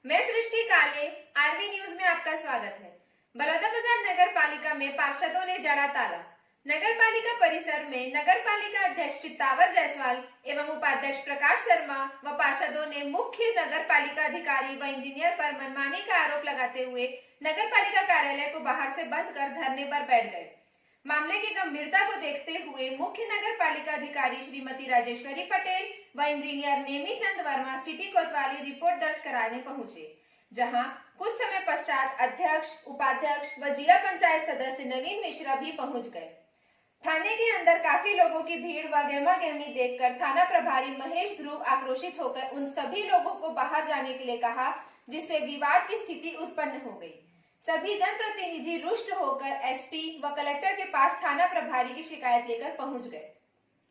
मैं सृष्टि काले, RV news में आपका स्वागत है। बलौदाबाजार नगर पालिका में पार्षदों ने जड़ा ताला। नगर पालिका परिसर में नगर पालिका अध्यक्ष चित्तावर जायसवाल एवं उपाध्यक्ष प्रकाश शर्मा व पार्षदों ने मुख्य नगर पालिका अधिकारी व इंजीनियर पर मनमानी का आरोप लगाते हुए नगर पालिका कार्यालय को बाहर से बंद कर धरने पर बैठ गए। मामले की गंभीरता को देखते हुए मुख्य नगर पालिका अधिकारी श्रीमती राजेश्वरी पटेल व इंजीनियर नेमीचंद वर्मा सिटी कोतवाली रिपोर्ट दर्ज कराने पहुंचे, जहां कुछ समय पश्चात अध्यक्ष, उपाध्यक्ष व जिला पंचायत सदस्य नवीन मिश्रा भी पहुंच गए। थाने के अंदर काफी लोगों की भीड़ व गहमा-गहमी देखकर थाना प्रभारी महेश ध्रुव आक्रोशित होकर उन सभी लोगों को बाहर जाने के लिए कहा, जिससे विवाद की स्थिति उत्पन्न हो गई। सभी जनप्रतिनिधि रुष्ट होकर एसपी व कलेक्टर के पास थाना प्रभारी की शिकायत लेकर पहुंच गए।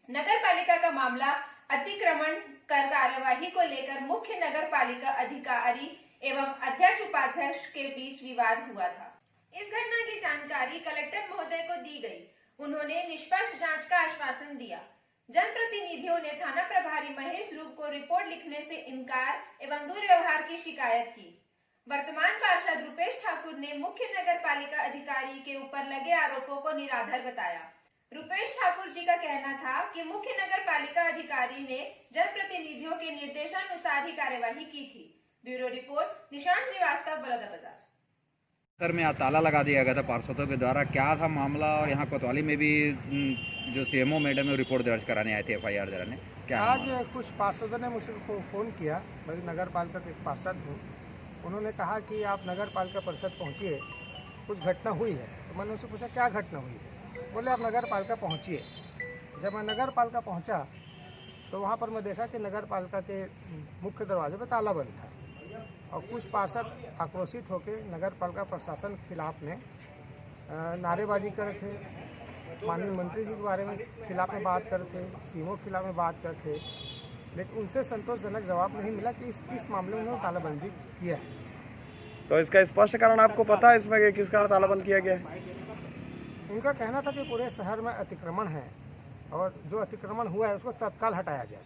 नगर पालिका का मामला अतिक्रमण कर कार्यवाही को लेकर मुख्य नगर पालिका अधिकारी एवं अध्यक्ष उपाध्यक्ष के बीच विवाद हुआ था। इस घटना की जानकारी कलेक्टर महोदय को दी गई। उन्होंने निष्पक्ष जांच का आश्वासन दिया। जनप्रतिनिधियों ने थाना प्रभारी महेश ध्रुव को रिपोर्ट लिखने से इनकार एवं दुर्व्यवहार की शिकायत की। वर्तमान पार्षद रुपेश ठाकुर ने मुख्य नगर पालिका अधिकारी के ऊपर लगे आरोपों को निराधार बताया। रुपेश ठाकुर जी का कहना था कि मुख्य नगर पालिका अधिकारी ने जनप्रतिनिधियों के निर्देशानुसार ही कार्यवाही की थी। Bureau report, Nishant Srivastava, Balodabazar. सर में ताला लगा दिया गया था पार्षदों के द्वारा, क्या था मामला? और यहाँ कोतवाली में भी जो सीएमओ मैडम है रिपोर्ट दर्ज कराने आए थे, एफआईआर कराने, क्या आज कुछ पार्षदों ने मुझे फ़ोन किया। मैं नगर पालिका के एक पार्षद हूँ। उन्होंने कहा कि आप नगर पालिका परिषद पहुँचिए, कुछ घटना हुई है। तो मैंने उनसे पूछा क्या घटना हुई है। बोले आप नगर पालिका पहुँचिए। जब मैं नगर पालिका पहुँचा तो वहाँ पर मैं देखा कि नगर पालिका के मुख्य दरवाजे पर ताला बंद था और कुछ पार्षद आक्रोशित होकर नगर पालिका प्रशासन के खिलाफ में नारेबाजी कर रहे थे। माननीय मंत्री जी के बारे में खिलाफ में बात कर रहे थे, सीएमओ के खिलाफ में बात कर रहे थे, लेकिन उनसे संतोषजनक जवाब नहीं मिला कि इस मामले में उन्होंने तालाबंदी किया है। तो इसका स्पष्ट कारण आपको पता है इसमें कि किस कारण तालाबंद किया गया है? उनका कहना था कि पूरे शहर में अतिक्रमण है और जो अतिक्रमण हुआ है उसको तत्काल हटाया जाए।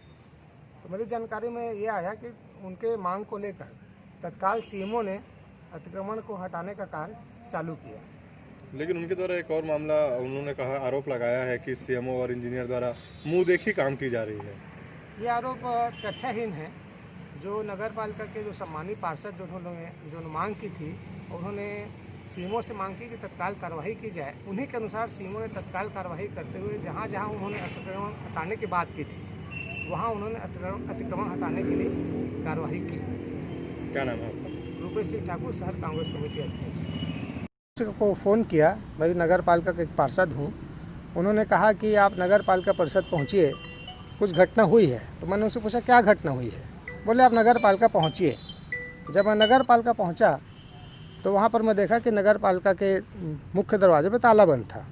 तो मेरी जानकारी में ये आया कि उनके मांग को लेकर तत्काल सीएमओ ने अतिक्रमण को हटाने का कार्य चालू किया। लेकिन उनके द्वारा एक और मामला उन्होंने कहा, आरोप लगाया है कि सीएमओ और इंजीनियर द्वारा मुँह देखी काम की जा रही है। ये आरोप तथ्यहीन है। जो नगर पालिका के जो सम्मानित पार्षद जो मांग की थी, उन्होंने सीएमओ से मांग की कि तत्काल कार्रवाई की जाए। उन्हीं के अनुसार सीएमओ ने तत्काल कार्रवाई करते हुए जहां जहां उन्होंने अतिक्रमण हटाने की बात की थी, वहां उन्होंने अतिक्रमण हटाने के लिए कार्रवाई की। क्या नाम है आपका? रुपेश सिंह ठाकुर, शहर कांग्रेस कमेटी अध्यक्ष। को फ़ोन किया। मैं नगर पालिका के एक पार्षद हूँ। उन्होंने कहा कि आप नगर पालिका परिषद पहुँचिए, कुछ घटना हुई है। तो मैंने उनसे पूछा क्या घटना हुई है। बोले आप नगर पालिका पहुँचिए। जब मैं नगर पालिका पहुँचा तो वहाँ पर मैं देखा कि नगर पालिका के मुख्य दरवाजे पर ताला बंद था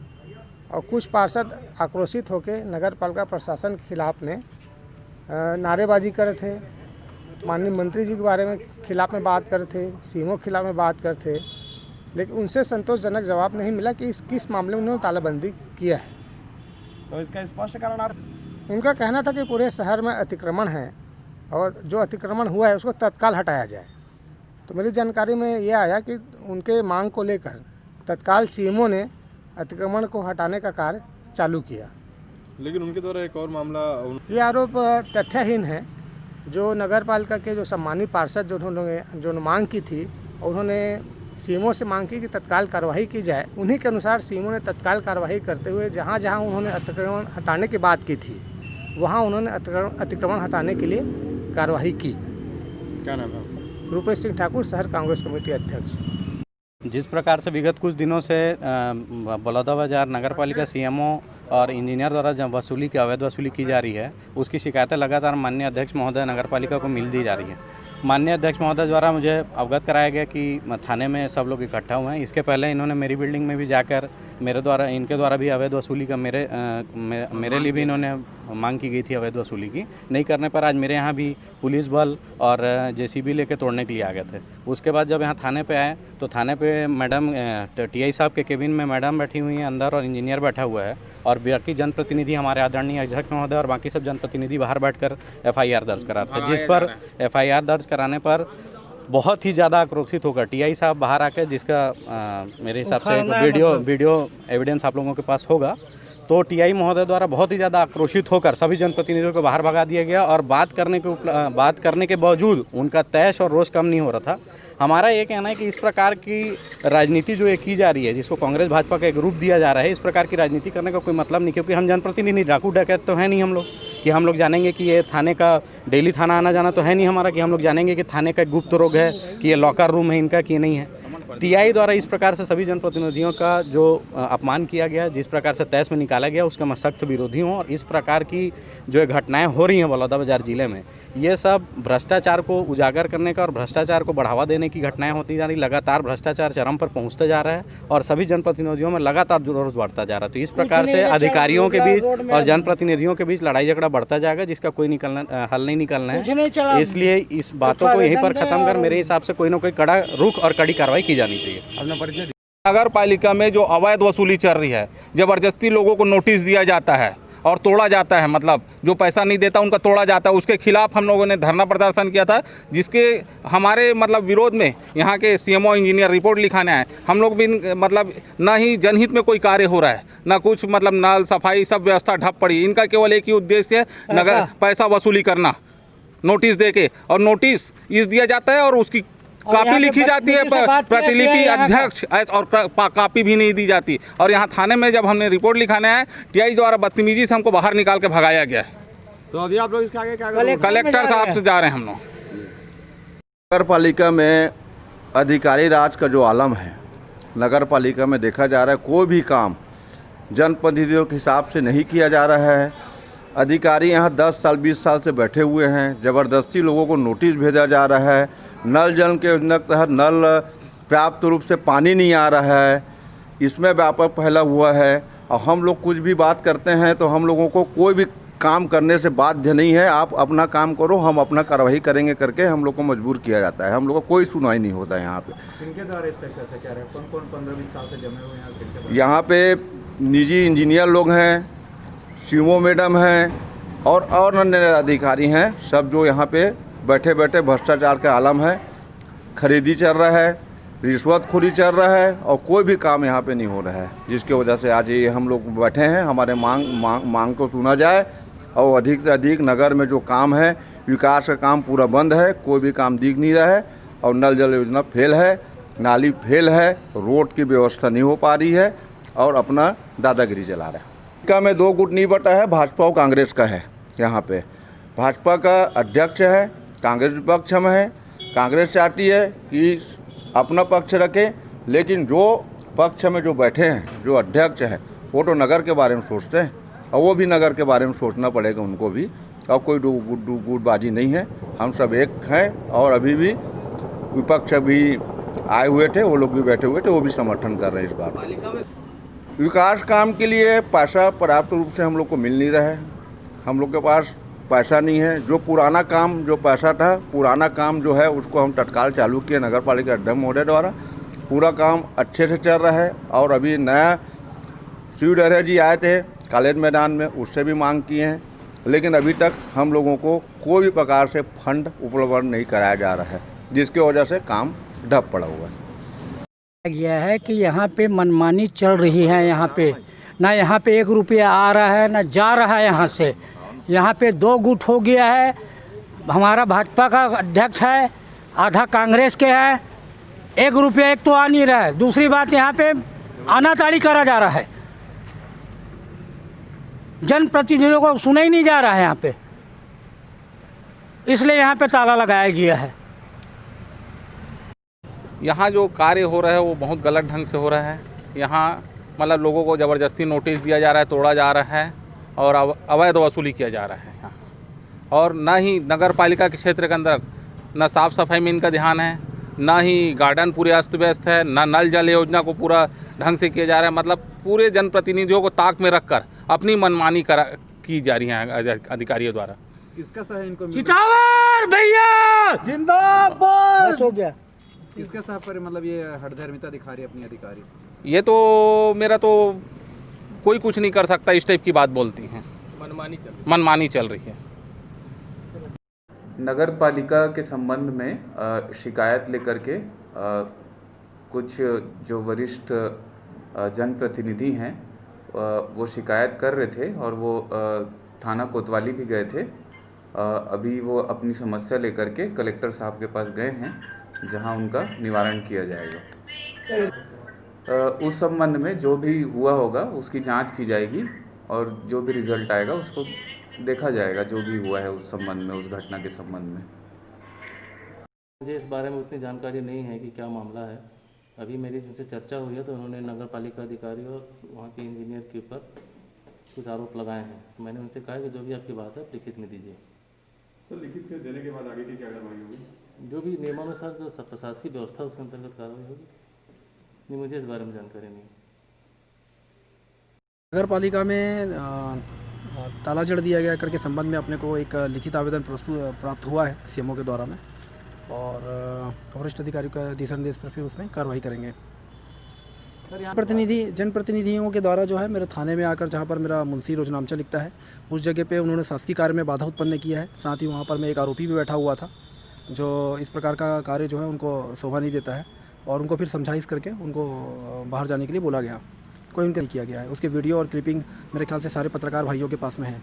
और कुछ पार्षद आक्रोशित होकर नगर पालिका प्रशासन के खिलाफ में नारेबाजी कर रहे थे। माननीय मंत्री जी के बारे में खिलाफ में बात कर रहे थे, सीएमओ के खिलाफ में बात कर रहे थे, लेकिन उनसे संतोषजनक जवाब नहीं मिला कि किस मामले में उन्होंने तालाबंदी किया है। तो इसका स्पष्ट कारण आप? उनका कहना था कि पूरे शहर में अतिक्रमण है और जो अतिक्रमण हुआ है उसको तत्काल हटाया जाए। तो मेरी जानकारी में ये आया कि उनके मांग को लेकर तत्काल सीएमओ ने अतिक्रमण को हटाने का कार्य चालू किया। लेकिन उनके द्वारा एक और मामला ये आरोप तथ्यहीन है। जो नगर पालिका के जो सम्मानित पार्षद जो मांग की थी, उन्होंने सीएमओ से मांग की कि तत्काल कार्रवाई की जाए। उन्हीं के अनुसार सीएमओ ने तत्काल कार्रवाई करते हुए जहां जहां उन्होंने अतिक्रमण हटाने की बात की थी, वहां उन्होंने अतिक्रमण हटाने के लिए कार्रवाई की। क्या नाम है? रुपेश सिंह ठाकुर, शहर कांग्रेस कमेटी अध्यक्ष। जिस प्रकार से विगत कुछ दिनों से बलौदाबाजार नगर पालिका सीएमओ और इंजीनियर द्वारा जब वसूली की अवैध वसूली की जा रही है, उसकी शिकायतें लगातार माननीय अध्यक्ष महोदय नगर पालिका को मिल दी जा रही है। माननीय अध्यक्ष महोदय द्वारा मुझे अवगत कराया गया कि थाने में सब लोग इकट्ठा हुए हैं। इसके पहले इन्होंने मेरी बिल्डिंग में भी जाकर इनके द्वारा भी अवैध वसूली का मेरे लिए भी इन्होंने मांग की गई थी अवैध वसूली की। नहीं करने पर आज मेरे यहाँ भी पुलिस बल और जेसीबी लेके तोड़ने के लिए आ गए थे। उसके बाद जब यहाँ थाने पे आए तो थाने पे मैडम टीआई साहब के केबिन में मैडम बैठी हुई हैं अंदर और इंजीनियर बैठा हुआ है और बाकी जनप्रतिनिधि हमारे आदरणीय अध्यक्ष महोदय और बाकी सब जनप्रतिनिधि बाहर बैठकर एफआईआर दर्ज करा थे, जिस पर एफआईआर दर्ज कराने पर बहुत ही ज़्यादा आक्रोशित होकर टीआई साहब बाहर आकर, जिसका मेरे हिसाब से एक वीडियो एविडेंस आप लोगों के पास होगा, तो टीआई महोदय द्वारा बहुत ही ज़्यादा आक्रोशित होकर सभी जनप्रतिनिधियों को बाहर भगा दिया गया और बात करने के बावजूद उनका तैश और रोष कम नहीं हो रहा था। हमारा ये कहना है कि इस प्रकार की राजनीति जो ये की जा रही है, जिसको कांग्रेस भाजपा का एक रूप दिया जा रहा है, इस प्रकार की राजनीति करने का कोई मतलब नहीं, क्योंकि हम जनप्रतिनिधि डाकू डकैत तो है नहीं हम लोग कि हम लोग जानेंगे कि ये थाने का डेली थाना आना जाना तो है नहीं हमारा, कि हम लोग जानेंगे कि थाने का गुप्त रोग है, कि ये लॉकर रूम है इनका, कि नहीं है। टीआई द्वारा इस प्रकार से सभी जनप्रतिनिधियों का जो अपमान किया गया, जिस प्रकार से तैश में निकाला गया, उसका मैं सख्त विरोधी हूँ। और इस प्रकार की जो घटनाएं हो रही हैं बलौदाबाजार जिले में, ये सब भ्रष्टाचार को उजागर करने का और भ्रष्टाचार को बढ़ावा देने की घटनाएं होती जा रही। लगातार भ्रष्टाचार चरम पर पहुंचता जा रहा है और सभी जनप्रतिनिधियों में लगातार रोष बढ़ता जा रहा है। तो इस प्रकार से अधिकारियों के बीच और जनप्रतिनिधियों के बीच लड़ाई झगड़ा बढ़ता जाएगा, जिसका कोई हल नहीं निकलना है। इसलिए इस बातों को यहीं पर खत्म कर मेरे हिसाब से कोई ना कोई कड़ा रुख और कड़ी कार्रवाई की जानी चाहिए। नगर पालिका में जो अवैध वसूली चल रही है, ज़बरदस्ती लोगों को नोटिस दिया जाता है और तोड़ा जाता है, मतलब जो पैसा नहीं देता उनका तोड़ा जाता है, उसके खिलाफ हम लोगों ने धरना प्रदर्शन किया था, जिसके हमारे मतलब विरोध में यहाँ के सीएमओ इंजीनियर रिपोर्ट लिखाने आए। हम लोग भी मतलब ना ही जनहित में कोई कार्य हो रहा है, ना कुछ मतलब नल सफाई सब व्यवस्था ठप पड़ी। इनका केवल एक ही उद्देश्य है, नगर पैसा वसूली करना, नोटिस दे के, और नोटिस इस दिया जाता है और उसकी कॉपी लिखी जाती है, प्रतिलिपि अध्यक्ष, और कॉपी भी नहीं दी जाती। और यहाँ थाने में जब हमने रिपोर्ट लिखाने आए, टीआई द्वारा बदतमीजी से हमको बाहर निकाल के भगाया गया है। तो अभी आप लोग इसके आगे क्या करेंगे? कलेक्टर साहब से जा रहे हैं हम लोग। नगर पालिका में अधिकारी राज का जो आलम है, नगर पालिका में देखा जा रहा है कोई भी काम जनप्रतिनिधियों के हिसाब से नहीं किया जा रहा है। अधिकारी यहाँ 10 साल 20 साल से बैठे हुए हैं, ज़बरदस्ती लोगों को नोटिस भेजा जा रहा है। नल जल के योजना के तहत नल पर्याप्त रूप से पानी नहीं आ रहा है, इसमें व्यापक फैला हुआ है। और हम लोग कुछ भी बात करते हैं तो हम लोगों को कोई भी काम करने से बाध्य नहीं है, आप अपना काम करो, हम अपना कार्रवाई करेंगे करके हम लोग को मजबूर किया जाता है। हम लोग को कोई सुनवाई नहीं होता है यहाँ पे। किनके द्वारा इस तरह से क्या रहे? कौन 15-20 साल से जमे हुए हैं यहाँ पे निजी इंजीनियर लोग हैं, सीएमओ मैडम हैं और अन्य अधिकारी हैं, सब जो यहाँ पे बैठे बैठे भ्रष्टाचार का आलम है, खरीदी चल रहा है, रिश्वतखोरी चल रहा है और कोई भी काम यहाँ पे नहीं हो रहा है, जिसकी वजह से आज ये हम लोग बैठे हैं। हमारे मांग को सुना जाए और अधिक से अधिक नगर में जो काम है, विकास का काम पूरा बंद है, कोई भी काम दिख नहीं रहा है। और नल जल योजना फेल है, नाली फेल है, रोड की व्यवस्था नहीं हो पा रही है और अपना दादागिरी चला रहा है। का में 2 गुट नहीं बटा है, भाजपा और कांग्रेस का है। यहाँ पे भाजपा का अध्यक्ष है, कांग्रेस विपक्ष में है। कांग्रेस चाहती है कि अपना पक्ष रखे, लेकिन जो पक्ष में जो बैठे हैं, जो अध्यक्ष हैं, वो तो नगर के बारे में सोचते हैं और वो भी नगर के बारे में सोचना पड़ेगा उनको भी। और कोई गुटबाजी नहीं है, हम सब एक हैं। और अभी भी विपक्ष भी आए हुए थे, वो लोग भी बैठे हुए थे, वो भी समर्थन कर रहे हैं इस बात। विकास काम के लिए पैसा पर्याप्त रूप से हम लोग को मिल नहीं रहा है, हम लोग के पास पैसा नहीं है। जो पुराना काम, जो पैसा था, पुराना काम जो है उसको हम तत्काल चालू किए नगर पालिका अध्यक्ष महोदय द्वारा। पूरा काम अच्छे से चल रहा है। और अभी नया शिव डहरिया जी आए थे कॉलेज मैदान में, उससे भी मांग किए हैं, लेकिन अभी तक हम लोगों को कोई भी प्रकार से फंड उपलब्ध नहीं कराया जा रहा है, जिसकी वजह से काम ढप पड़ा हुआ है। गया है कि यहाँ पे मनमानी चल रही है। यहाँ पे ना यहाँ पे 1 रुपया आ रहा है ना जा रहा है। यहाँ से यहाँ पे 2 गुट हो गया है। हमारा भाजपा का अध्यक्ष है, आधा कांग्रेस के है। 1 रुपया एक तो आ नहीं रहा है। दूसरी बात, यहाँ पे आनाताड़ी करा जा रहा है, जनप्रतिनिधियों को सुना ही नहीं जा रहा है यहाँ पे, इसलिए यहाँ पे ताला लगाया गया है। यहाँ जो कार्य हो रहा है वो बहुत गलत ढंग से हो रहा है। यहाँ मतलब लोगों को ज़बरदस्ती नोटिस दिया जा रहा है, तोड़ा जा रहा है और अवैध वसूली किया जा रहा है यहाँ। और ना ही नगर पालिका के क्षेत्र के अंदर ना साफ़ सफाई में इनका ध्यान है, ना ही गार्डन पूरे अस्त व्यस्त है, ना नल जल योजना को पूरा ढंग से किया जा रहा है। मतलब पूरे जनप्रतिनिधियों को ताक में रखकर अपनी मनमानी की जा रही है अधिकारियों द्वारा। किसका सह इनको चितावर भैया जिंदाबाद हो गया। किसके साथ पर मतलब ये हठधर्मिता दिखा रही है अपनी अधिकारी? ये तो मेरा तो कोई कुछ नहीं कर सकता, इस टाइप की बात बोलती हैं। मनमानी चल रही है। नगर पालिका के संबंध में शिकायत लेकर के कुछ जो वरिष्ठ जनप्रतिनिधि हैं वो शिकायत कर रहे थे और वो थाना कोतवाली भी गए थे। अभी वो अपनी समस्या लेकर के कलेक्टर साहब के पास गए हैं, जहां उनका निवारण किया जाएगा। उस संबंध में जो भी हुआ होगा उसकी जांच की जाएगी और जो भी रिजल्ट आएगा उसको देखा जाएगा, जो भी हुआ है उस संबंध में, उस घटना के संबंध में। मुझे इस बारे में उतनी जानकारी नहीं है कि क्या मामला है। अभी मेरी जिनसे चर्चा हुई है तो उन्होंने नगर पालिका अधिकारी और वहाँ के इंजीनियर के ऊपर कुछ आरोप लगाए हैं। तो मैंने उनसे कहा कि जो भी आपकी बात है लिखित में दीजिए। सर लिखित में देने के बाद आगे की क्या कार्रवाई होगी? जो भी नियमानुसार जो प्रशासकीय व्यवस्था उसके अंतर्गत कार्रवाई होगी। नहीं, मुझे इस बारे में जानकारी नहीं। नगर पालिका में ताला जड़ दिया गया करके संबंध में अपने को एक लिखित आवेदन प्राप्त हुआ है सीएमओ के द्वारा में, और वरिष्ठ अधिकारी का दिशा निर्देश पर फिर उसमें कार्रवाई करेंगे। जनप्रतिनिधियों के द्वारा जो है मेरे थाने में आकर, जहाँ पर मेरा मुंशी रोजनामचा लिखता है, उस जगह पे उन्होंने शासकीय कार्य में बाधा उत्पन्न किया है। साथ ही वहाँ पर मैं एक आरोपी भी बैठा हुआ था, जो इस प्रकार का कार्य जो है उनको शोभा नहीं देता है, और उनको फिर समझाइश करके उनको बाहर जाने के लिए बोला गया। कोई उनका नहीं किया गया है। उसके वीडियो और क्लिपिंग मेरे ख्याल से सारे पत्रकार भाइयों के पास में है।